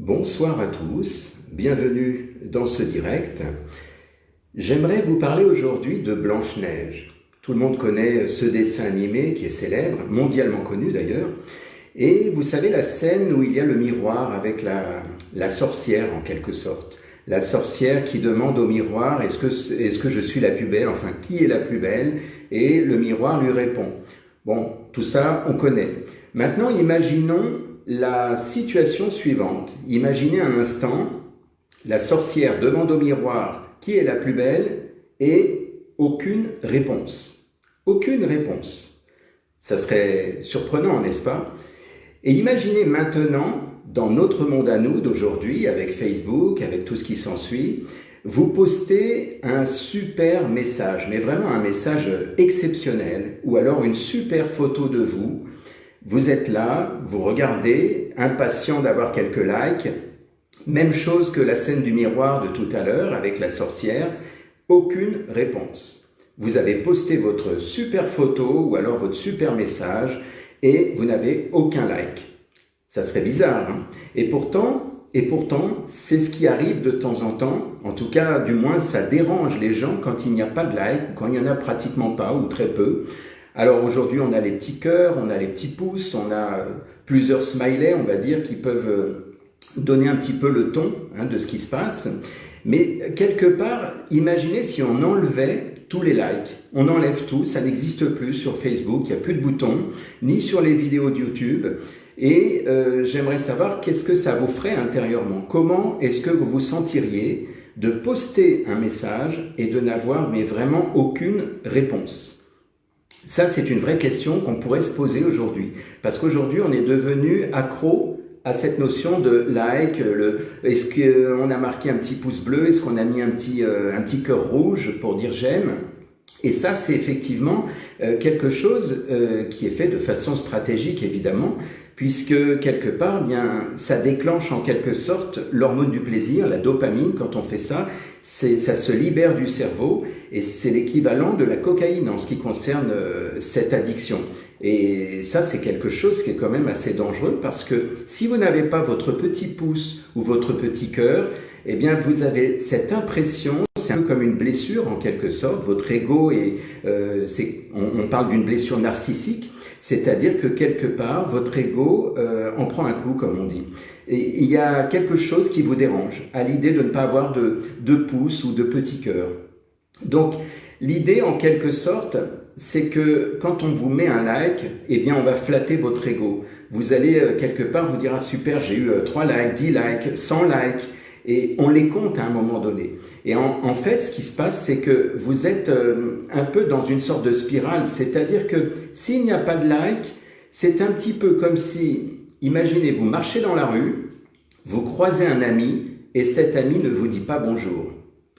Bonsoir à tous, bienvenue dans ce direct. J'aimerais vous parler aujourd'hui de Blanche-Neige. Tout le monde connaît ce dessin animé qui est célèbre, mondialement connu d'ailleurs. Et vous savez la scène où il y a le miroir avec la sorcière en quelque sorte. La sorcière qui demande au miroir est-ce que je suis la plus belle, enfin qui est la plus belle? Et le miroir lui répond. Bon, tout ça on connaît. Maintenant imaginons la situation suivante. Imaginez un instant, la sorcière demande au miroir qui est la plus belle et aucune réponse. Aucune réponse. Ça serait surprenant, n'est-ce pas? Et imaginez maintenant, dans notre monde à nous d'aujourd'hui, avec Facebook, avec tout ce qui s'ensuit, vous postez un super message, mais vraiment un message exceptionnel, ou alors une super photo de vous. Vous êtes là, vous regardez, impatient d'avoir quelques likes. Même chose que la scène du miroir de tout à l'heure avec la sorcière, aucune réponse. Vous avez posté votre super photo ou alors votre super message et vous n'avez aucun like. Ça serait bizarre, hein? Et pourtant, c'est ce qui arrive de temps en temps. En tout cas, du moins, ça dérange les gens quand il n'y a pas de like ou quand il n'y en a pratiquement pas ou très peu. Alors aujourd'hui, on a les petits cœurs, on a les petits pouces, on a plusieurs smileys, on va dire, qui peuvent donner un petit peu le ton de ce qui se passe. Mais quelque part, imaginez si on enlevait tous les likes. On enlève tout, ça n'existe plus sur Facebook, il n'y a plus de boutons, ni sur les vidéos de YouTube. Et j'aimerais savoir qu'est-ce que ça vous ferait intérieurement. Comment est-ce que vous vous sentiriez de poster un message et de n'avoir mais vraiment aucune réponse? Ça, c'est une vraie question qu'on pourrait se poser aujourd'hui. Parce qu'aujourd'hui, on est devenu accro à cette notion de like. Est-ce qu'on a marqué un petit pouce bleu? Est-ce qu'on a mis un petit cœur rouge pour dire j'aime? Et ça, c'est effectivement quelque chose qui est fait de façon stratégique, évidemment, puisque quelque part, bien, ça déclenche en quelque sorte l'hormone du plaisir, la dopamine. Quand on fait ça, ça se libère du cerveau et c'est l'équivalent de la cocaïne en ce qui concerne cette addiction. Et ça, c'est quelque chose qui est quand même assez dangereux parce que si vous n'avez pas votre petit pouce ou votre petit cœur, eh bien, vous avez cette impression, c'est un peu comme une blessure en quelque sorte, votre ego on parle d'une blessure narcissique, c'est-à-dire que quelque part, votre ego en prend un coup, comme on dit. Et il y a quelque chose qui vous dérange à l'idée de ne pas avoir de pouce ou de petit cœur. Donc, l'idée en quelque sorte, c'est que quand on vous met un like, eh bien, on va flatter votre ego. Vous allez quelque part vous dire « Ah super, j'ai eu 3 likes, 10 likes, 100 likes ». Et on les compte à un moment donné. Et en fait, ce qui se passe, c'est que vous êtes un peu dans une sorte de spirale. C'est-à-dire que s'il n'y a pas de like, c'est un petit peu comme si, imaginez, vous marchez dans la rue, vous croisez un ami et cet ami ne vous dit pas bonjour.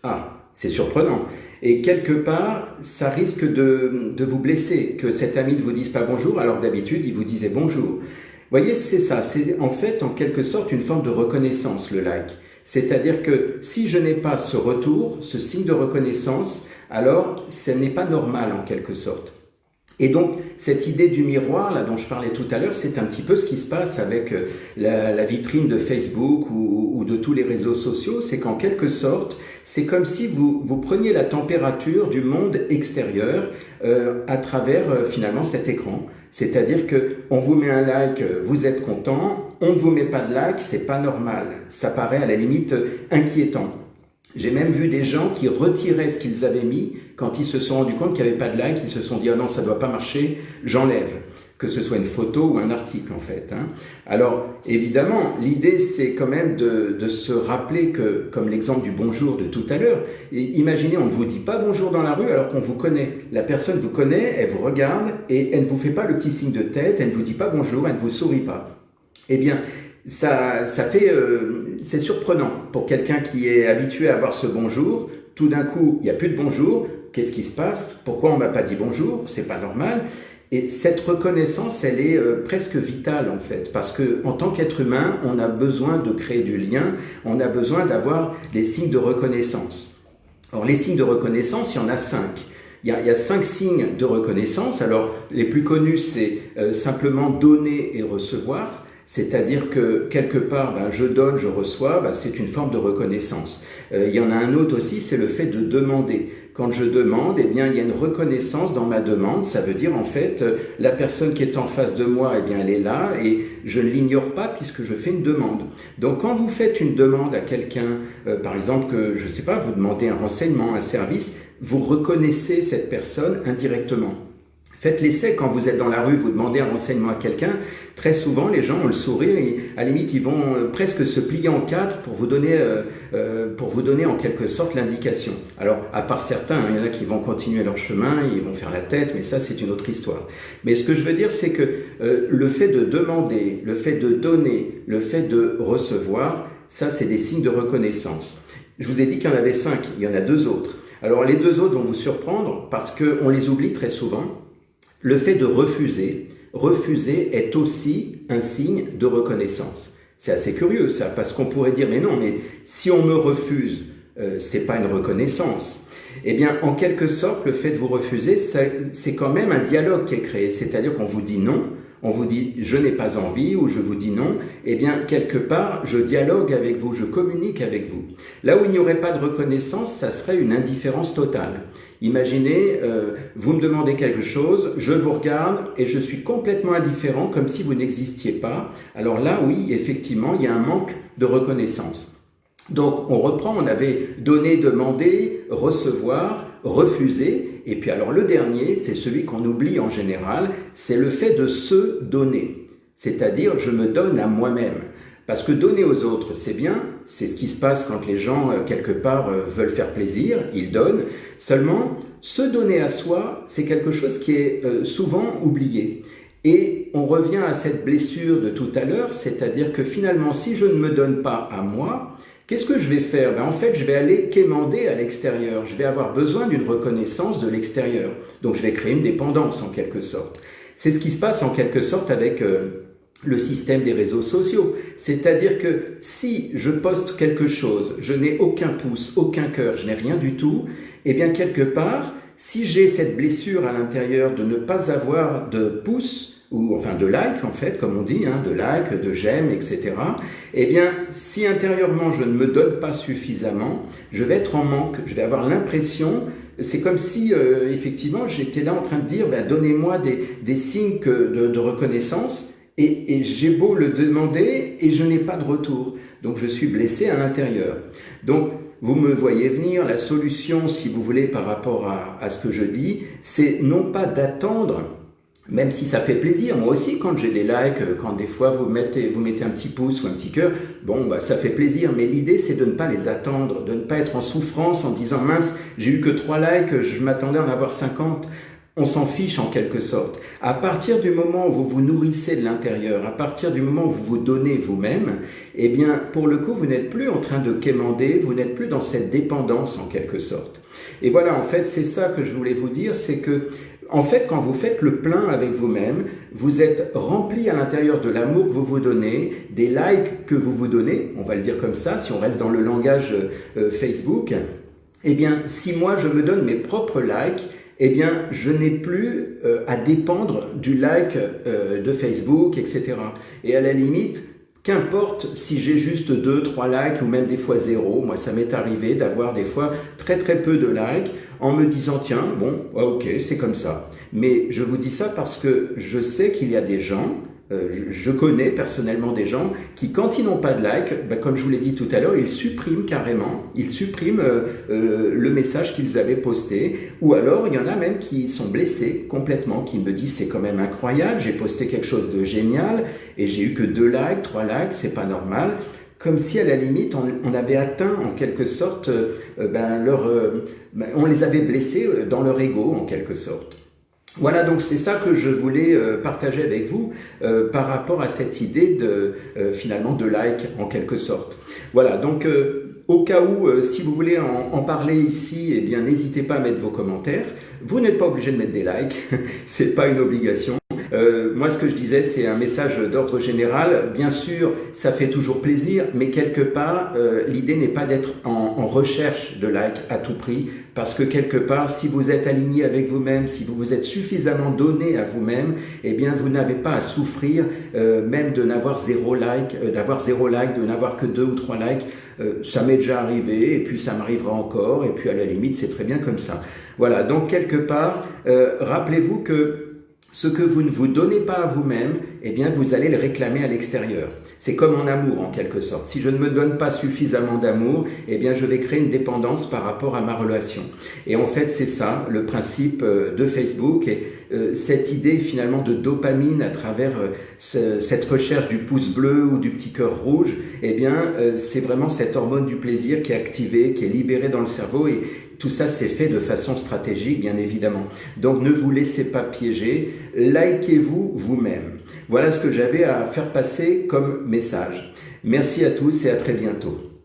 Ah, c'est surprenant. Et quelque part, ça risque de vous blesser, que cet ami ne vous dise pas bonjour, alors d'habitude, il vous disait bonjour. Vous voyez, c'est ça. C'est en fait, en quelque sorte, une forme de reconnaissance, le like. C'est-à-dire que si je n'ai pas ce retour, ce signe de reconnaissance, alors ce n'est pas normal en quelque sorte. Et donc, cette idée du miroir, là dont je parlais tout à l'heure, c'est un petit peu ce qui se passe avec la vitrine de Facebook ou de tous les réseaux sociaux. C'est qu'en quelque sorte, c'est comme si vous preniez la température du monde extérieur à travers finalement cet écran. C'est-à-dire que on vous met un like, vous êtes content, on ne vous met pas de like, c'est pas normal. Ça paraît à la limite inquiétant. J'ai même vu des gens qui retiraient ce qu'ils avaient mis quand ils se sont rendus compte qu'il n'y avait pas de like, ils se sont dit « Ah non, ça ne doit pas marcher, j'enlève ». Que ce soit une photo ou un article en fait. Alors évidemment, l'idée c'est quand même de se rappeler que, comme l'exemple du bonjour de tout à l'heure, imaginez on ne vous dit pas bonjour dans la rue alors qu'on vous connaît. La personne vous connaît, elle vous regarde et elle ne vous fait pas le petit signe de tête, elle ne vous dit pas bonjour, elle ne vous sourit pas. Eh bien, c'est surprenant pour quelqu'un qui est habitué à avoir ce bonjour. Tout d'un coup, il n'y a plus de bonjour. Qu'est-ce qui se passe? Pourquoi on ne m'a pas dit bonjour? C'est pas normal. Et cette reconnaissance, elle est presque vitale en fait, parce que en tant qu'être humain, on a besoin de créer du lien, on a besoin d'avoir les signes de reconnaissance. Alors les signes de reconnaissance, il y en a 5. Il y a 5 signes de reconnaissance. Alors les plus connus, c'est simplement donner et recevoir. C'est-à-dire que quelque part, je donne, je reçois, c'est une forme de reconnaissance. Il y en a un autre aussi, c'est le fait de demander. Quand je demande, il y a une reconnaissance dans ma demande. Ça veut dire en fait, la personne qui est en face de moi, elle est là et je ne l'ignore pas puisque je fais une demande. Donc quand vous faites une demande à quelqu'un, par exemple que, je ne sais pas, vous demandez un renseignement, un service, vous reconnaissez cette personne indirectement. Faites l'essai quand vous êtes dans la rue, vous demandez un renseignement à quelqu'un. Très souvent, les gens ont le sourire et à la limite, ils vont presque se plier en quatre pour vous donner en quelque sorte l'indication. Alors, à part certains, il y en a qui vont continuer leur chemin, ils vont faire la tête, mais ça, c'est une autre histoire. Mais ce que je veux dire, c'est que le fait de demander, le fait de donner, le fait de recevoir, ça, c'est des signes de reconnaissance. Je vous ai dit qu'il y en avait 5, il y en a 2 autres. Alors, les 2 autres vont vous surprendre parce qu'on les oublie très souvent. Le fait de refuser est aussi un signe de reconnaissance. C'est assez curieux ça, parce qu'on pourrait dire mais non, mais si on me refuse, c'est pas une reconnaissance. Eh bien, en quelque sorte, le fait de vous refuser, c'est quand même un dialogue qui est créé. C'est-à-dire qu'on vous dit non, on vous dit je n'ai pas envie ou je vous dis non. Eh bien, quelque part, je dialogue avec vous, je communique avec vous. Là où il n'y aurait pas de reconnaissance, ça serait une indifférence totale. Imaginez, vous me demandez quelque chose, je vous regarde et je suis complètement indifférent, comme si vous n'existiez pas. Alors là, oui, effectivement, il y a un manque de reconnaissance. Donc, on reprend, on avait donné, demandé, recevoir, refuser. Et puis alors le dernier, c'est celui qu'on oublie en général, c'est le fait de se donner. C'est-à-dire, je me donne à moi-même. Parce que donner aux autres, c'est bien, c'est ce qui se passe quand les gens, quelque part, veulent faire plaisir, ils donnent. Seulement, se donner à soi, c'est quelque chose qui est souvent oublié. Et on revient à cette blessure de tout à l'heure, c'est-à-dire que finalement, si je ne me donne pas à moi, qu'est-ce que je vais faire? En fait, je vais aller quémander à l'extérieur. Je vais avoir besoin d'une reconnaissance de l'extérieur. Donc, je vais créer une dépendance en quelque sorte. C'est ce qui se passe en quelque sorte avec le système des réseaux sociaux. C'est-à-dire que si je poste quelque chose, je n'ai aucun pouce, aucun cœur, je n'ai rien du tout, eh bien quelque part, si j'ai cette blessure à l'intérieur de ne pas avoir de pouce, ou enfin de like en fait, comme on dit, de like, de j'aime, etc. Eh bien, si intérieurement je ne me donne pas suffisamment, je vais être en manque, je vais avoir l'impression, c'est comme si effectivement j'étais là en train de dire, donnez-moi des signes de reconnaissance, et j'ai beau le demander et je n'ai pas de retour. Donc je suis blessé à l'intérieur. Donc vous me voyez venir, la solution, si vous voulez, par rapport à ce que je dis, c'est non pas d'attendre, même si ça fait plaisir. Moi aussi, quand j'ai des likes, quand des fois vous mettez un petit pouce ou un petit cœur, ça fait plaisir. Mais l'idée, c'est de ne pas les attendre, de ne pas être en souffrance en disant mince, j'ai eu que 3 likes, je m'attendais à en avoir 50. On s'en fiche en quelque sorte. À partir du moment où vous vous nourrissez de l'intérieur, à partir du moment où vous vous donnez vous-même, eh bien, pour le coup, vous n'êtes plus en train de quémander, vous n'êtes plus dans cette dépendance en quelque sorte. Et voilà, en fait, c'est ça que je voulais vous dire, c'est que, en fait, quand vous faites le plein avec vous-même, vous êtes rempli à l'intérieur de l'amour que vous vous donnez, des likes que vous vous donnez, on va le dire comme ça, si on reste dans le langage Facebook. Eh bien, si moi je me donne mes propres likes, eh bien, je n'ai plus à dépendre du like de Facebook, etc. Et à la limite, qu'importe si j'ai juste 2, 3 likes ou même des fois 0, moi ça m'est arrivé d'avoir des fois très très peu de likes en me disant tiens, ok, c'est comme ça. Mais je vous dis ça parce que je sais qu'il y a des gens, je connais personnellement des gens qui, quand ils n'ont pas de like, comme je vous l'ai dit tout à l'heure, ils suppriment carrément, le message qu'ils avaient posté, ou alors il y en a même qui sont blessés complètement, qui me disent c'est quand même incroyable, j'ai posté quelque chose de génial et j'ai eu que 2 likes, 3 likes, c'est pas normal. Comme si à la limite on avait atteint en quelque sorte, on les avait blessés dans leur ego en quelque sorte. Voilà, donc c'est ça que je voulais partager avec vous par rapport à cette idée finalement de like en quelque sorte. Voilà, donc au cas où, si vous voulez en parler ici, eh bien n'hésitez pas à mettre vos commentaires. Vous n'êtes pas obligé de mettre des likes, c'est pas une obligation. Moi, ce que je disais, c'est un message d'ordre général. Bien sûr, ça fait toujours plaisir, mais quelque part, l'idée n'est pas d'être en recherche de likes à tout prix, parce que quelque part, si vous êtes aligné avec vous-même, si vous vous êtes suffisamment donné à vous-même, eh bien, vous n'avez pas à souffrir même de n'avoir zéro like, de n'avoir que 2 ou 3 likes. Ça m'est déjà arrivé, et puis ça m'arrivera encore, et puis à la limite, c'est très bien comme ça. Voilà, donc quelque part, rappelez-vous que ce que vous ne vous donnez pas à vous-même, eh bien, vous allez le réclamer à l'extérieur. C'est comme en amour, en quelque sorte. Si je ne me donne pas suffisamment d'amour, eh bien, je vais créer une dépendance par rapport à ma relation. Et en fait, c'est ça, le principe de Facebook et cette idée, finalement, de dopamine à travers cette recherche du pouce bleu ou du petit cœur rouge, eh bien, c'est vraiment cette hormone du plaisir qui est activée, qui est libérée dans le cerveau et tout ça, c'est fait de façon stratégique, bien évidemment. Donc, ne vous laissez pas piéger. Likez-vous vous-même. Voilà ce que j'avais à faire passer comme message. Merci à tous et à très bientôt.